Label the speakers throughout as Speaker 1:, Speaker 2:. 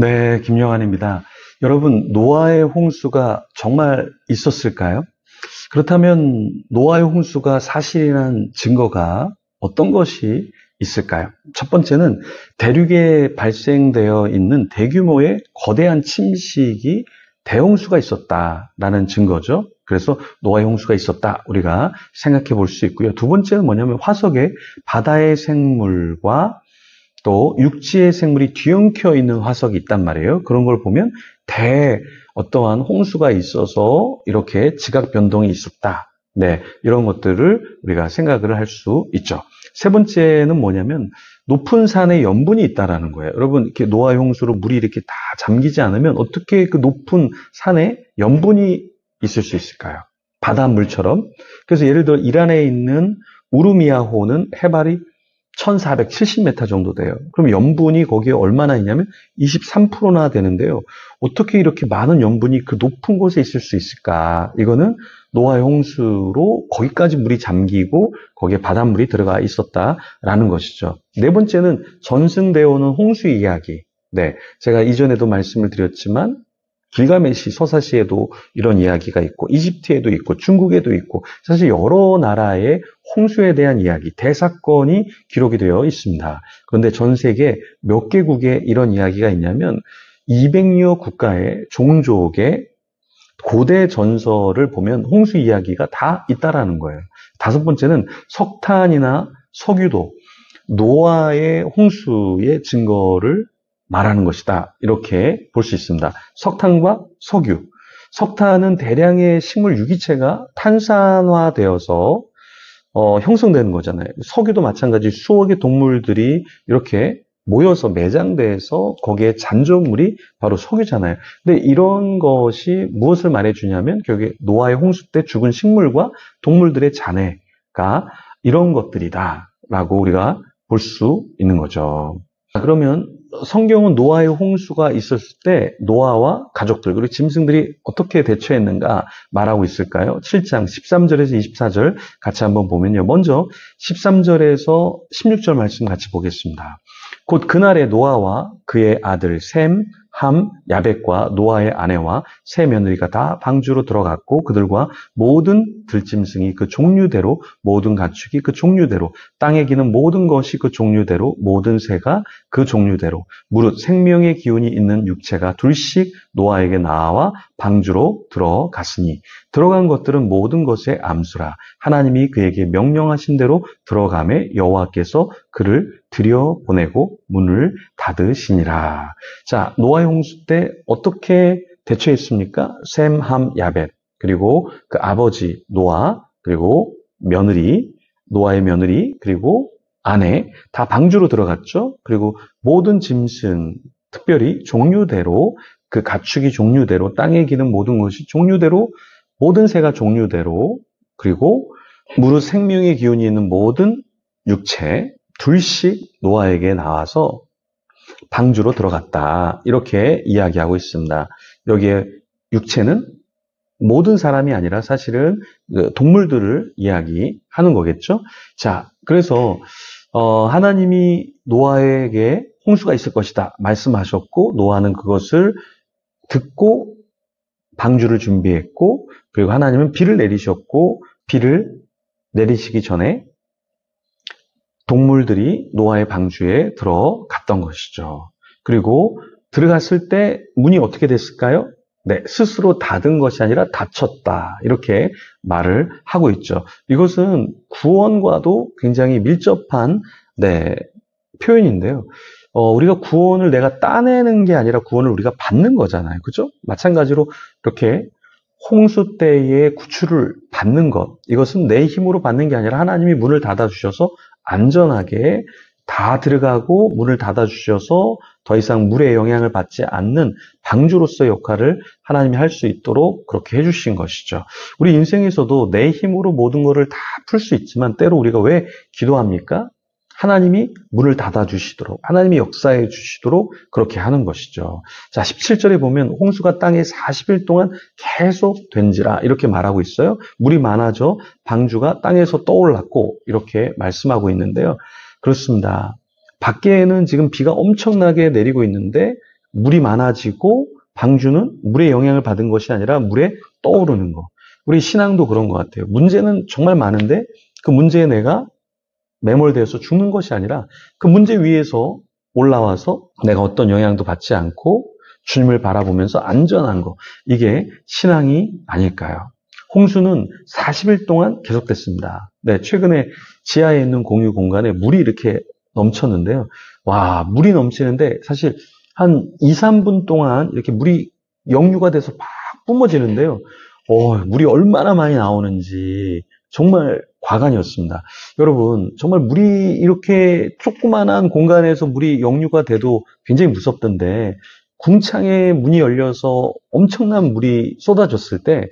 Speaker 1: 네, 김영환입니다. 여러분, 노아의 홍수가 정말 있었을까요? 그렇다면 노아의 홍수가 사실이란 증거가 어떤 것이 있을까요? 첫 번째는 대륙에 발생되어 있는 대규모의 거대한 침식이 대홍수가 있었다라는 증거죠. 그래서 노아의 홍수가 있었다 우리가 생각해 볼 수 있고요. 두 번째는 뭐냐면 화석에 바다의 생물과 또 육지의 생물이 뒤엉켜 있는 화석이 있단 말이에요. 그런 걸 보면 어떠한 홍수가 있어서 이렇게 지각 변동이 있었다. 네, 이런 것들을 우리가 생각을 할 수 있죠. 세 번째는 뭐냐면 높은 산에 염분이 있다라는 거예요. 여러분, 이렇게 노아의 홍수로 물이 이렇게 다 잠기지 않으면 어떻게 그 높은 산에 염분이 있을 수 있을까요? 바닷물처럼. 그래서 예를 들어 이란에 있는 우르미아호는 해발이 1470m 정도 돼요. 그럼 염분이 거기에 얼마나 있냐면 23%나 되는데요. 어떻게 이렇게 많은 염분이 그 높은 곳에 있을 수 있을까? 이거는 노아의 홍수로 거기까지 물이 잠기고 거기에 바닷물이 들어가 있었다라는 것이죠. 네 번째는 전승되어 오는 홍수 이야기. 네, 제가 이전에도 말씀을 드렸지만 길가메시 서사시에도 이런 이야기가 있고 이집트에도 있고 중국에도 있고 사실 여러 나라의 홍수에 대한 이야기, 대사건이 기록이 되어 있습니다. 그런데 전 세계 몇 개국에 이런 이야기가 있냐면 200여 국가의 종족의 고대 전설을 보면 홍수 이야기가 다 있다라는 거예요. 다섯 번째는 석탄이나 석유도 노아의 홍수의 증거를 말하는 것이다. 이렇게 볼 수 있습니다. 석탄과 석유. 석탄은 대량의 식물 유기체가 탄산화되어서 형성되는 거잖아요. 석유도 마찬가지 수억의 동물들이 이렇게 모여서 매장돼서 거기에 잔존물이 바로 석유잖아요. 근데 이런 것이 무엇을 말해주냐면 결국에 노아의 홍수 때 죽은 식물과 동물들의 잔해가 이런 것들이다라고 우리가 볼 수 있는 거죠. 그러면 성경은 노아의 홍수가 있었을 때 노아와 가족들 그리고 짐승들이 어떻게 대처했는가 말하고 있을까요? 7장 13절에서 24절 같이 한번 보면요. 먼저 13절에서 16절 말씀 같이 보겠습니다. 곧 그날에 노아와 그의 아들 셈, 함, 야벳과 노아의 아내와 세 며느리가 다 방주로 들어갔고 그들과 모든 들짐승이 그 종류대로 모든 가축이 그 종류대로 땅에 기는 모든 것이 그 종류대로 모든 새가 그 종류대로 무릇 생명의 기운이 있는 육체가 둘씩 노아에게 나와 방주로 들어갔으니 들어간 것들은 모든 것의 암수라 하나님이 그에게 명령하신 대로 들어가매 여호와께서 그를 들여보내고 문을 닫으시니라. 자, 노아의 홍수 때 어떻게 대처했습니까? 셈, 함, 야벳 그리고 그 아버지 노아 그리고 며느리 노아의 며느리 그리고 아내 다 방주로 들어갔죠. 그리고 모든 짐승 특별히 종류대로 그 가축이 종류대로 땅에 기는 모든 것이 종류대로 모든 새가 종류대로 그리고 무릇 생명의 기운이 있는 모든 육체 둘씩 노아에게 나와서 방주로 들어갔다. 이렇게 이야기하고 있습니다. 여기에 육체는 모든 사람이 아니라 사실은 동물들을 이야기하는 거겠죠. 자, 그래서 하나님이 노아에게 홍수가 있을 것이다 말씀하셨고 노아는 그것을 듣고 방주를 준비했고 그리고 하나님은 비를 내리셨고 비를 내리시기 전에 동물들이 노아의 방주에 들어갔던 것이죠. 그리고 들어갔을 때 문이 어떻게 됐을까요? 네, 스스로 닫은 것이 아니라 닫혔다. 이렇게 말을 하고 있죠. 이것은 구원과도 굉장히 밀접한 표현인데요. 우리가 구원을 내가 따내는 게 아니라 구원을 우리가 받는 거잖아요. 그죠? 마찬가지로 이렇게 홍수 때의 구출을 받는 것, 이것은 내 힘으로 받는 게 아니라 하나님이 문을 닫아주셔서 안전하게 다 들어가고 문을 닫아주셔서 더 이상 물의 영향을 받지 않는 방주로서의 역할을 하나님이 할 수 있도록 그렇게 해주신 것이죠. 우리 인생에서도 내 힘으로 모든 것을 다 풀 수 있지만 때로 우리가 왜 기도합니까? 하나님이 문을 닫아주시도록 하나님이 역사해 주시도록 그렇게 하는 것이죠. 자, 17절에 보면 홍수가 땅에 40일 동안 계속 된지라 이렇게 말하고 있어요. 물이 많아져 방주가 땅에서 떠올랐고 이렇게 말씀하고 있는데요. 그렇습니다. 밖에는 지금 비가 엄청나게 내리고 있는데 물이 많아지고 방주는 물의 영향을 받은 것이 아니라 물에 떠오르는 거. 우리 신앙도 그런 것 같아요. 문제는 정말 많은데 그 문제에 내가 매몰되어서 죽는 것이 아니라 그 문제 위에서 올라와서 내가 어떤 영향도 받지 않고 주님을 바라보면서 안전한 거. 이게 신앙이 아닐까요? 홍수는 40일 동안 계속됐습니다. 네, 최근에 지하에 있는 공유 공간에 물이 이렇게 넘쳤는데요. 와, 물이 넘치는데 사실 한 2, 3분 동안 이렇게 물이 역류가 돼서 막 뿜어지는데요. 물이 얼마나 많이 나오는지 정말 과간이었습니다. 여러분, 정말 물이 이렇게 조그만한 공간에서 물이 역류가 돼도 굉장히 무섭던데 궁창에 문이 열려서 엄청난 물이 쏟아졌을 때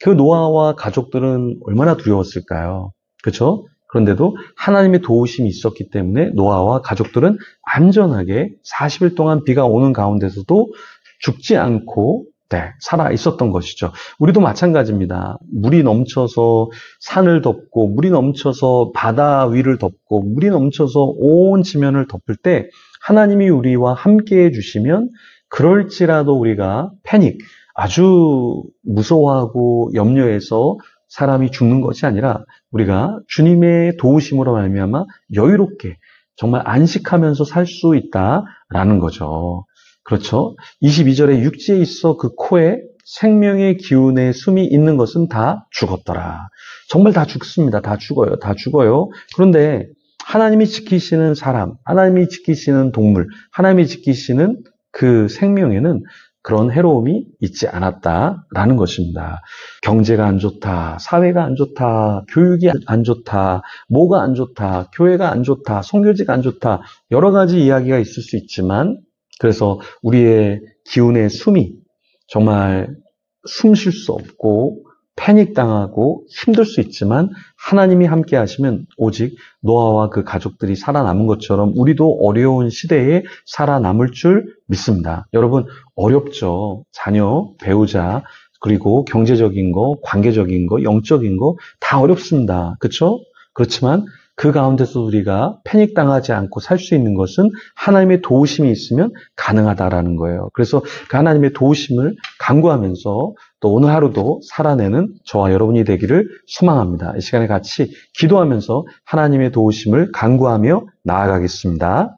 Speaker 1: 그 노아와 가족들은 얼마나 두려웠을까요? 그렇죠? 그런데도 하나님의 도우심이 있었기 때문에 노아와 가족들은 안전하게 40일 동안 비가 오는 가운데서도 죽지 않고 살아 있었던 것이죠. 우리도 마찬가지입니다. 물이 넘쳐서 산을 덮고 물이 넘쳐서 바다 위를 덮고 물이 넘쳐서 온 지면을 덮을 때 하나님이 우리와 함께 해주시면 그럴지라도 우리가 패닉, 아주 무서워하고 염려해서 사람이 죽는 것이 아니라 우리가 주님의 도우심으로 말미암아 여유롭게 정말 안식하면서 살 수 있다라는 거죠. 그렇죠? 22절에 육지에 있어 그 코에 생명의 기운의 숨이 있는 것은 다 죽었더라. 정말 다 죽습니다. 다 죽어요. 다 죽어요. 그런데 하나님이 지키시는 사람, 하나님이 지키시는 동물, 하나님이 지키시는 그 생명에는 그런 해로움이 있지 않았다라는 것입니다. 경제가 안 좋다, 사회가 안 좋다, 교육이 안 좋다, 뭐가 안 좋다, 교회가 안 좋다, 선교지가 안 좋다, 여러 가지 이야기가 있을 수 있지만 그래서 우리의 기운의 숨이 정말 숨 쉴 수 없고 패닉당하고 힘들 수 있지만 하나님이 함께 하시면 오직 노아와 그 가족들이 살아남은 것처럼 우리도 어려운 시대에 살아남을 줄 믿습니다. 여러분 어렵죠. 자녀, 배우자, 그리고 경제적인 거, 관계적인 거, 영적인 거 다 어렵습니다. 그렇죠? 그렇지만 그 가운데서 우리가 패닉당하지 않고 살 수 있는 것은 하나님의 도우심이 있으면 가능하다라는 거예요. 그래서 그 하나님의 도우심을 간구하면서 또 오늘 하루도 살아내는 저와 여러분이 되기를 소망합니다. 이 시간에 같이 기도하면서 하나님의 도우심을 간구하며 나아가겠습니다.